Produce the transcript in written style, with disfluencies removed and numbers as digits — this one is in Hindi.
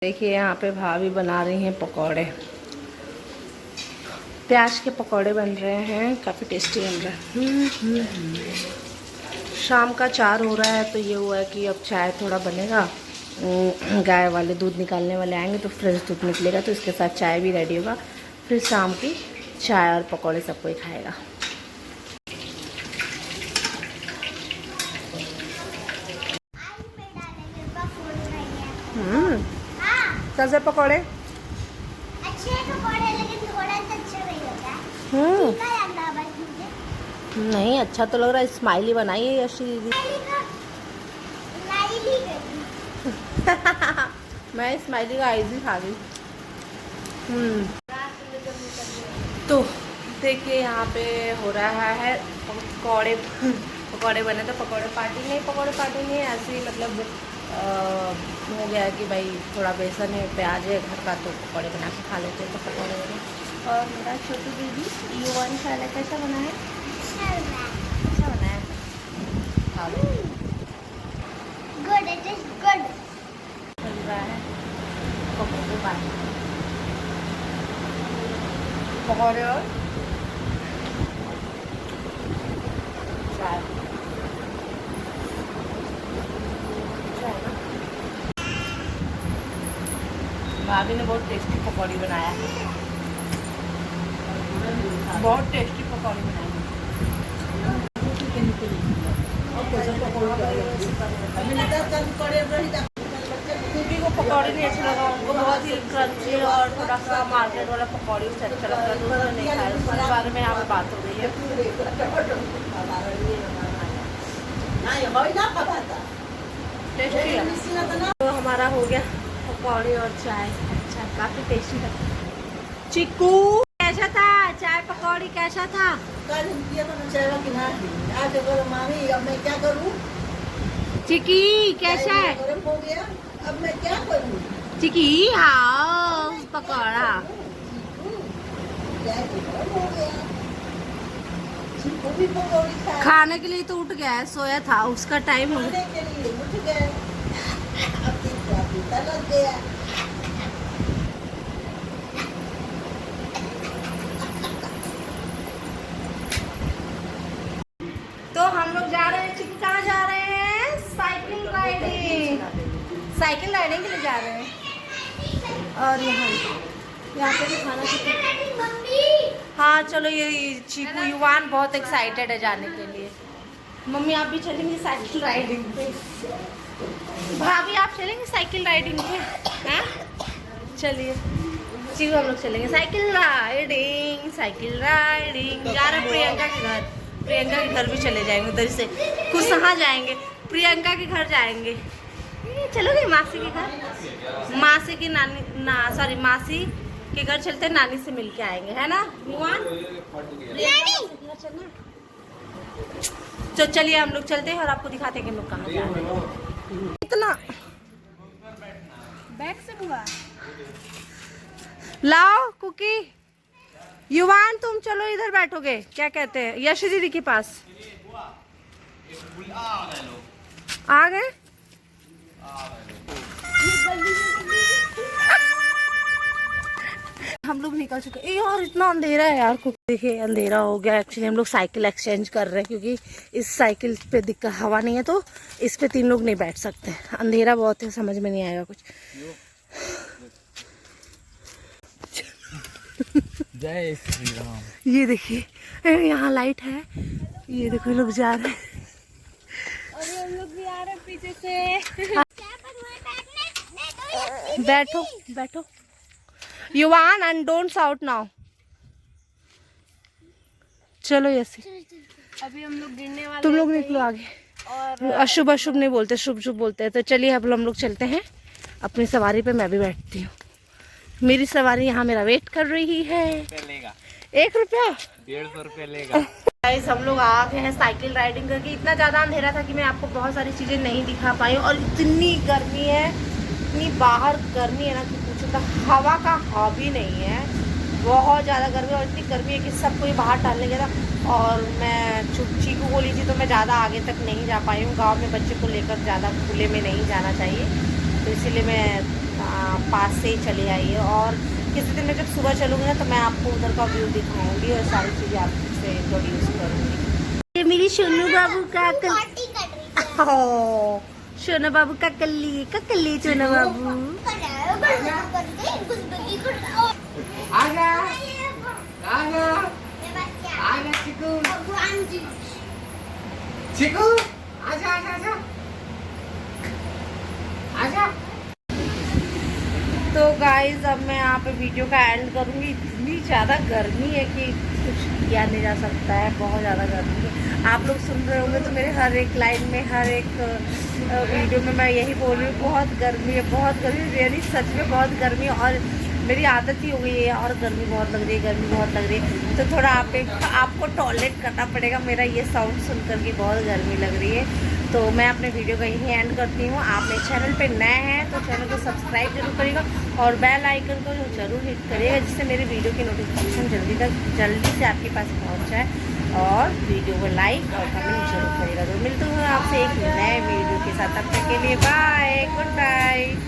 देखिए यहाँ पे भाभी बना रही हैं पकौड़े। प्याज के पकौड़े बन रहे हैं, काफ़ी टेस्टी बन रहा है। शाम का 4 हो रहा है तो ये हुआ है कि अब चाय थोड़ा बनेगा। गाय वाले दूध निकालने वाले आएंगे तो फ्रेश दूध निकलेगा तो इसके साथ चाय भी रेडी होगा। फिर शाम की चाय और पकौड़े सब कोई खाएगा। कैसे पकौड़े? अच्छे पकौड़े, लेकिन थोड़ा सा अच्छा नहीं होता। नहीं अच्छा तो लग रहा है। स्माइली बनाई है यशी दीदी। मैं स्माइली का आइज ही खा गई। तो देखिए यहाँ पे हो रहा है पकौड़े। पकौड़े बने तो पकौड़े पार्टी नहीं, पकौड़े पार्टी नहीं, ऐसे ही मतलब हो गया कि भाई थोड़ा बेसन है, प्याज है घर का, तो पकौड़े बना के खा लेते हैं। तो पकौड़े बने। और मेरा छोटू दीदी युवान खाना कैसा बना है? अच्छा बना है। खा लो। Good, it is good. चल रहा है पकौड़े पार्टी। पकौड़े और चाय। भाभी ने बहुत टेस्टी पकौड़ी बनाया है। बहुत टेस्टी पकौड़ी बनाई है। क्योंकि वो पकौड़ी नहीं अच्छा लगा उनको, बहुत ही क्रंची और थोड़ा सा मार्केट वाला पकौड़ी उससे अच्छा लगता है तो उसने नहीं खाया। उसके बारे में यहाँ पर बात हो रही है। टेस्टी है। तो हमारा हो गया पकौड़ी और चाय। अच्छा काफ़ी टेस्टी था। चिक्कू कैसा था? चाय पकौड़ी कैसा था? क्या करूं? चिकी कैसा है? हो गया, अब मैं क्या करूं? चिकी हाँ पकौड़ा। हो गया, भी पकौड़ी खा खाने के लिए तो उठ गया है, सोया था, उसका टाइम हो गया। के लिए उठ गए, अब पीता लग गया। तो हम लोग जा रहे हैं। चिकी कहाँ जा रहे हैं? Cycle riding. साइकिल राइडिंग के लिए जा रहे हैं। और यहाँ पे भी खाना हाँ चलो। ये चीकू युवान बहुत एक्साइटेड है जाने के लिए। मम्मी आप भी चलेंगी साइकिल राइडिंग पे? भाभी आप चलेंगे साइकिल राइडिंग पे? हैं? चलिए चीकू हम लोग चलेंगे साइकिल राइडिंग। साइकिल राइडिंग जा रहे हैं प्रियंका के घर। प्रियंका के घर भी चले जाएंगे उधर से। कुछ कहाँ जाएंगे? प्रियंका के घर जाएंगे। चलोगे मासी के घर? मासी की नानी सॉरी मासी के घर चलते, नानी से मिल के आएंगे, है ना युवान? तो चलिए हम लोग चलते हैं और आपको दिखाते हैं कि हम लोग कहाँ जा रहे हैं। इतना बैग से हुआ। लाओ कुकी। युवान तुम चलो इधर बैठोगे, क्या कहते हैं यशी दीदी के पास? आ गए? हम लोग निकल चुके। ए यार इतना अंधेरा है यार। देखिए अंधेरा हो गया। एक्चुअली हम लोग साइकिल एक्सचेंज कर रहे हैं क्योंकि इस साइकिल पे दिक्कत हवा नहीं है तो इस पे 3 लोग नहीं बैठ सकते। अंधेरा बहुत है, समझ में नहीं आएगा कुछ। जय श्री राम। ये देखिए यहाँ लाइट है। ये देखो लोग जा रहे हैं और हम लोग भी आ रहे हैं पीछे से। बैठो बैठो युवान एंड डोंट शाउट नाउ। चलो यसी अभी हम लोग गिरने वाले। तुम लोग निकलो आगे। और अशुभ अशुभ नहीं बोलते, शुभ शुभ बोलते हैं। तो चलिए अब हम लोग चलते हैं अपनी सवारी पे। मैं भी बैठती हूँ। मेरी सवारी यहाँ मेरा वेट कर रही है। 1 रुपया 150 रुपये लेगा। गाइस हम लोग आ गए हैं साइकिल राइडिंग करके। इतना ज़्यादा अंधेरा था कि मैं आपको बहुत सारी चीज़ें नहीं दिखा पाई और इतनी गर्मी है, इतनी बाहर गर्मी है ना कि पूछो। तो हवा का हावी नहीं है, बहुत ज़्यादा गर्मी। और इतनी गर्मी है कि सब कोई बाहर टहलने गया था और मैं चीकू को ली थी तो मैं ज़्यादा आगे तक नहीं जा पाई हूँ। गाँव में बच्चे को लेकर ज़्यादा खुले में नहीं जाना चाहिए तो इसीलिए मैं पास से ही चले आइए। और किसी दिन मैं जब सुबह चलूँगी ना तो मैं आपको उधर का व्यू दिखाऊंगी और सारी चीज़ें आपसे इंट्रोड्यूस करूँगी। ये मेरी सोनू बाबू का पार्टी कर रही है। ओ, सोनू बाबू का कल्ली सोनू बाबू। आजा आजा आजा चिकू भगवान जी चिकू आजा आजा आजा आजा। तो गाइज अब मैं यहाँ पे वीडियो का एंड करूँगी। इतनी ज़्यादा गर्मी है कि कुछ किया नहीं जा सकता है, बहुत ज़्यादा गर्मी है। आप लोग सुन रहे होंगे तो मेरे हर एक लाइन में, हर एक वीडियो में मैं यही बोल रही हूँ, बहुत गर्मी है, बहुत गर्मी। रियली सच में बहुत गर्मी है और मेरी आदत ही हो गई है और गर्मी बहुत लग रही है, गर्मी बहुत लग रही है। तो थोड़ा आपको टॉयलेट करना पड़ेगा मेरा ये साउंड सुनकर कि बहुत गर्मी लग रही है। तो मैं अपने वीडियो का यहीं एंड करती हूँ। आप मेरे चैनल पे नए हैं तो चैनल को सब्सक्राइब जरूर करिएगा और बेल आइकन को जरूर हिट करिएगा, जिससे मेरे वीडियो की नोटिफिकेशन जल्दी से आपके पास पहुँच जाए। और वीडियो को लाइक और कमेंट जरूर करिएगा। तो मिलते हुए आपसे एक नए वीडियो के साथ, तब तक के लिए बाय, गुड नाइट।